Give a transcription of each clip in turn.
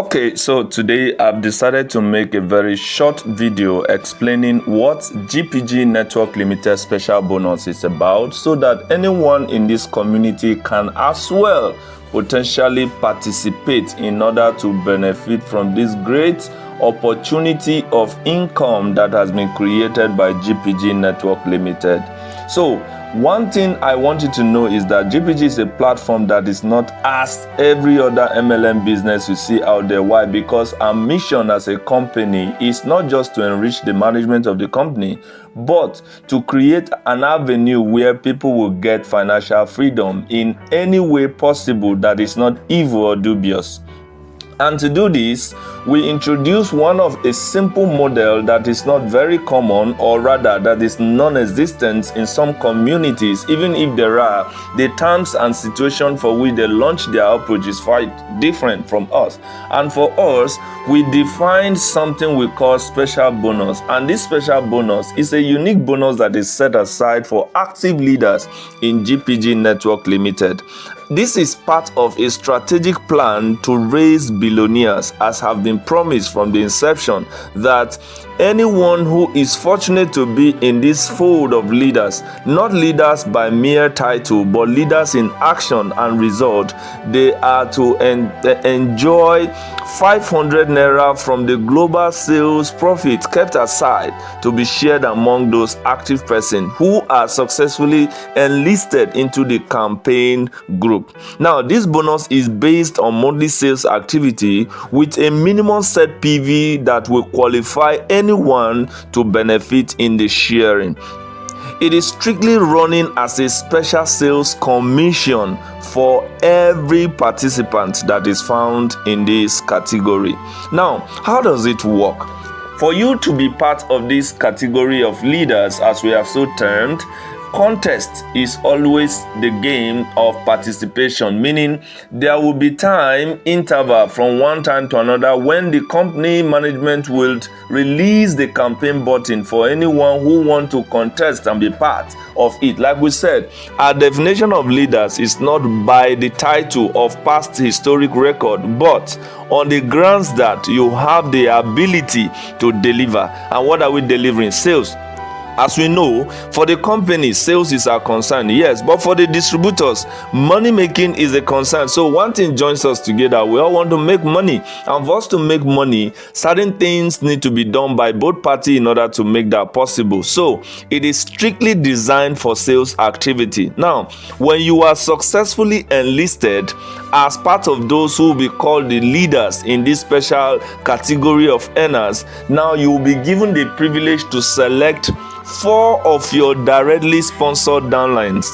Okay, so today I've decided to make a very short video explaining what GPG Network Ltd special bonus is about, so that anyone in this community can as well potentially participate in order to benefit from this great opportunity of income that has been created by GPG Network Ltd. So one thing I want you to know is that GPG is a platform that is not as every other MLM business you see out there. Why? Because our mission as a company is not just to enrich the management of the company, but to create an avenue where people will get financial freedom in any way possible that is not evil or dubious. And to do this, we introduce one of a simple model that is not very common, or rather that is non-existent in some communities. Even if there are, the terms and situation for which they launch their approach is quite different from us. And for us, we define something we call special bonus. And this special bonus is a unique bonus that is set aside for active leaders in GPG Network Ltd. This is part of a strategic plan to raise billionaires, as have been promised from the inception, that anyone who is fortunate to be in this fold of leaders, not leaders by mere title, but leaders in action and result, they are to enjoy 500 naira from the global sales profit kept aside to be shared among those active persons who are successfully enlisted into the campaign group. Now, this bonus is based on monthly sales activity with a minimum set PV that will qualify anyone to benefit in the sharing. It is strictly running as a special sales commission for every participant that is found in this category. Now, how does it work? For you to be part of this category of leaders, as we have so termed, contest is always the game of participation, meaning there will be time interval from one time to another when the company management will release the campaign button for anyone who want to contest and be part of it. Like we said, our definition of leaders is not by the title of past historic record, but on the grounds that you have the ability to deliver. And what are we delivering? Sales. As we know, for the company, sales is our concern, yes, but for the distributors, money making is a concern. So one thing joins us together. We all want to make money, and for us to make money, certain things need to be done by both parties in order to make that possible. So it is strictly designed for sales activity. Now, when you are successfully enlisted as part of those who will be called the leaders in this special category of earners, now you will be given the privilege to select 4 of your directly sponsored downlines.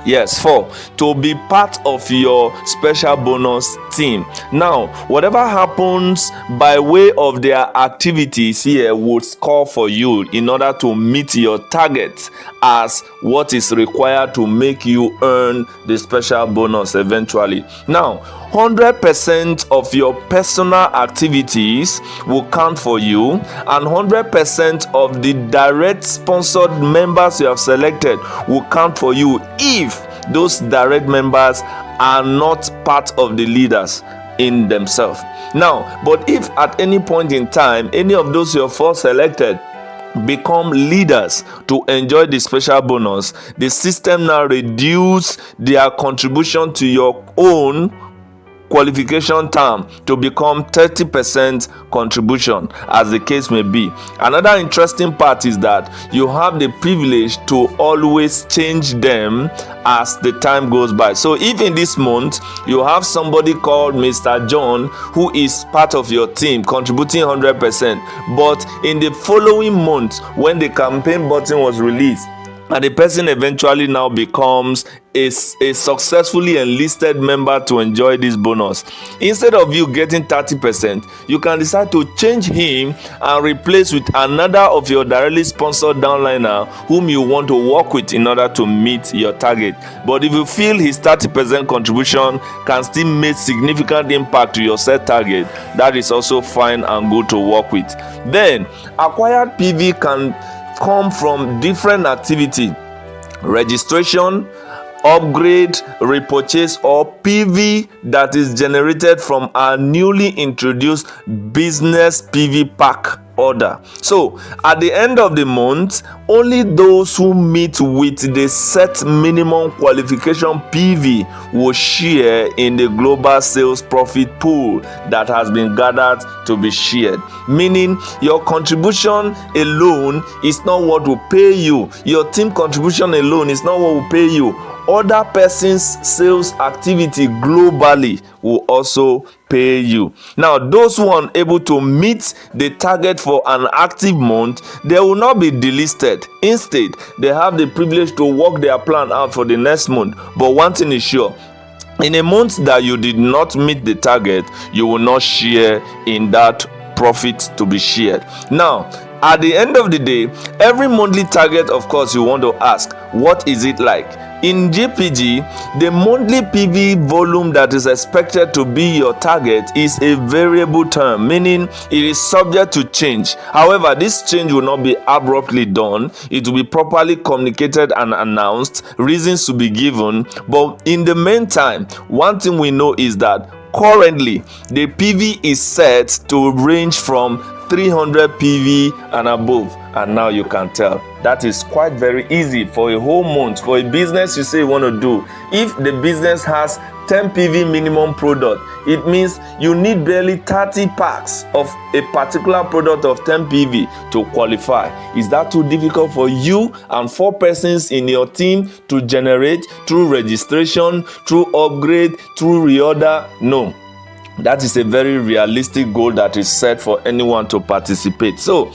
Yes, 4, to be part of your special bonus team. Now, whatever happens by way of their activities here would score for you in order to meet your target as what is required to make you earn the special bonus eventually. Now, 100% of your personal activities will count for you, and 100% of the direct sponsored members you have selected will count for you if those direct members are not part of the leaders in themselves. Now, but if at any point in time any of those you have selected become leaders to enjoy the special bonus, the system now reduce their contribution to your own qualification term to become 30% contribution, as the case may be. Another interesting part is that you have the privilege to always change them as the time goes by. So if in this month you have somebody called Mr. John who is part of your team contributing 100%, but in the following month when the campaign button was released and the person eventually now becomes a successfully enlisted member to enjoy this bonus, instead of you getting 30%, you can decide to change him and replace with another of your directly sponsored downliner whom you want to work with in order to meet your target. But if you feel his 30% contribution can still make significant impact to your set target, that is also fine and good to work with. Then acquired PV can come from different activity: registration, upgrade, repurchase, or PV that is generated from our newly introduced business PV pack order. So at the end of the month, only those who meet with the set minimum qualification PV will share in the global sales profit pool that has been gathered to be shared. Meaning your contribution alone is not what will pay you. Your team contribution alone is not what will pay you. Other person's sales activity globally will also pay you. Now, those who are unable to meet the target for an active month, they will not be delisted. Instead, they have the privilege to work their plan out for the next month. But one thing is sure, in a month that you did not meet the target, you will not share in that profit to be shared. Now, at the end of the day, every monthly target, of course, you want to ask, what is it like? In GPG, the monthly PV volume that is expected to be your target is a variable term, meaning it is subject to change. However, this change will not be abruptly done. It will be properly communicated and announced, reasons to be given. But in the meantime, one thing we know is that currently the PV is set to range from 300 PV and above, and now you can tell that is quite very easy for a whole month. For a business you say you want to do, if the business has 10 PV minimum product, it means you need barely 30 packs of a particular product of 10 PV to qualify. Is that too difficult for you and 4 persons in your team to generate through registration, through upgrade, through reorder? No. That is a very realistic goal that is set for anyone to participate. So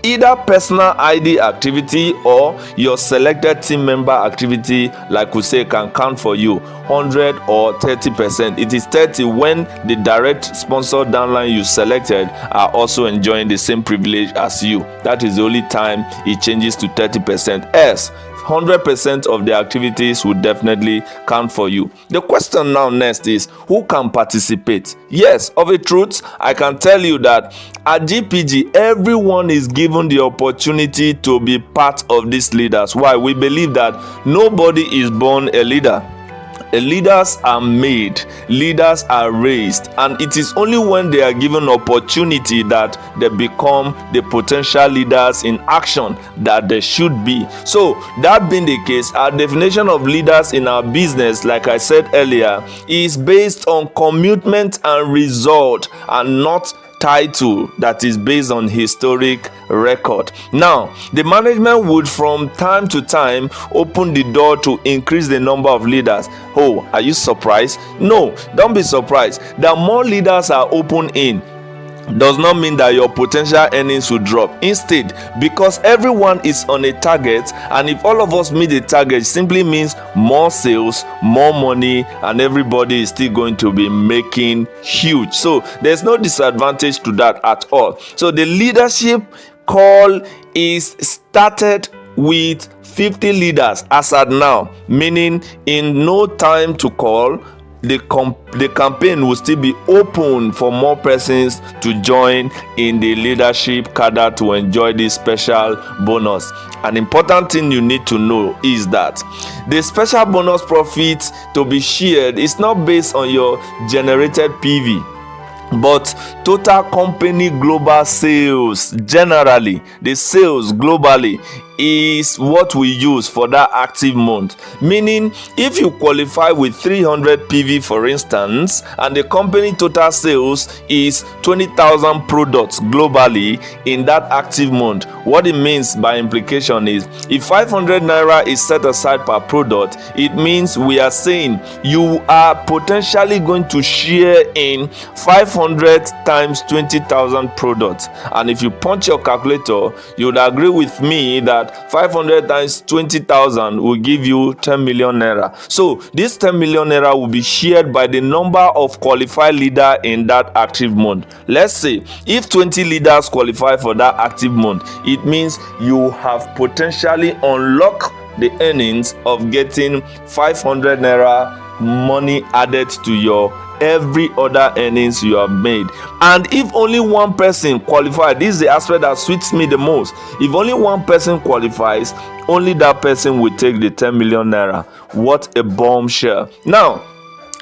either personal ID activity or your selected team member activity, like we say, can count for you 100 or 30%. It is 30 when the direct sponsor downline you selected are also enjoying the same privilege as you. That is the only time it changes to 30%. Else 100% of the activities will definitely count for you. The question now next is, who can participate? Yes, of a truth, I can tell you that at GPG, everyone is given the opportunity to be part of these leaders. Why? We believe that nobody is born a leader. Leaders are made, leaders are raised, and it is only when they are given opportunity that they become the potential leaders in action that they should be. So that being the case, our definition of leaders in our business, like I said earlier, is based on commitment and result, and not title that is based on historic record. Now, the management would from time to time open the door to increase the number of leaders. Oh, are you surprised? No, don't be surprised. The more leaders are open in, does not mean that your potential earnings will drop. Instead, because everyone is on a target, and if all of us meet the target, simply means more sales, more money, and everybody is still going to be making huge. So there's no disadvantage to that at all. So the leadership call is started with 50 leaders as at now, meaning in no time to call, the campaign will still be open for more persons to join in the leadership cadre to enjoy this special bonus. An important thing you need to know is that the special bonus profit to be shared is not based on your generated PV, but total company global sales. Generally, the sales globally is what we use for that active month. Meaning, if you qualify with 300 PV, for instance, and the company total sales is 20,000 products globally in that active month, what it means by implication is, if 500 naira is set aside per product, it means we are saying you are potentially going to share in 500 times 20,000 products. And if you punch your calculator, you would agree with me that 500 times 20,000 will give you 10 million naira. So this 10 million naira will be shared by the number of qualified leaders in that active month. Let's say if 20 leaders qualify for that active month, it means you have potentially unlocked the earnings of getting 500 naira money added to your every other earnings you have made. And if only one person qualifies, this is the aspect that suits me the most. If only one person qualifies, only that person will take the 10 million naira. What a bombshell. Now,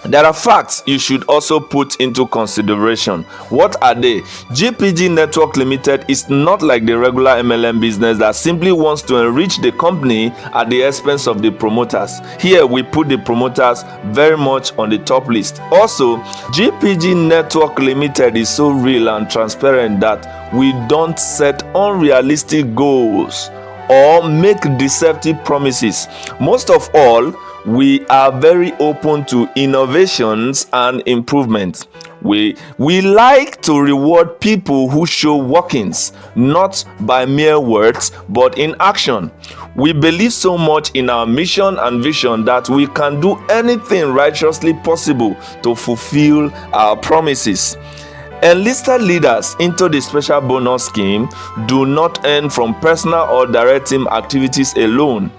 there are facts you should also put into consideration. What are they? GPG Network Limited is not like the regular MLM business that simply wants to enrich the company at the expense of the promoters. Here we put the promoters very much on the top list. Also, GPG Network Limited is so real and transparent that we don't set unrealistic goals or make deceptive promises. Most of all, we are very open to innovations and improvements. We like to reward people who show workings, not by mere words, but in action. We believe so much in our mission and vision that we can do anything righteously possible to fulfill our promises. Enlisted leaders into the special bonus scheme do not earn from personal or direct team activities alone.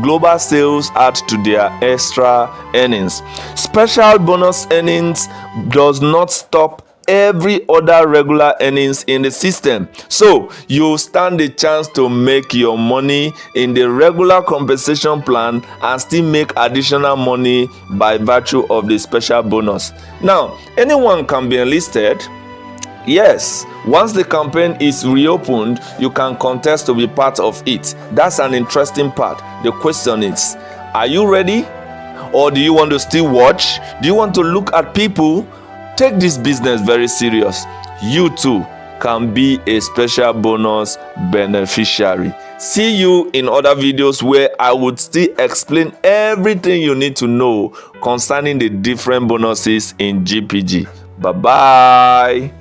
Global sales add to their extra earnings. Special bonus earnings does not stop every other regular earnings in the system, so you stand a chance to make your money in the regular compensation plan and still make additional money by virtue of the special bonus. Now, anyone can be enlisted. Yes, once the campaign is reopened, you can contest to be part of it. That's an interesting part. The question is, are you ready? Or do you want to still watch? Do you want to look at people? Take this business very serious. You too can be a special bonus beneficiary. See you in other videos where I would still explain everything you need to know concerning the different bonuses in GPG. Bye-bye.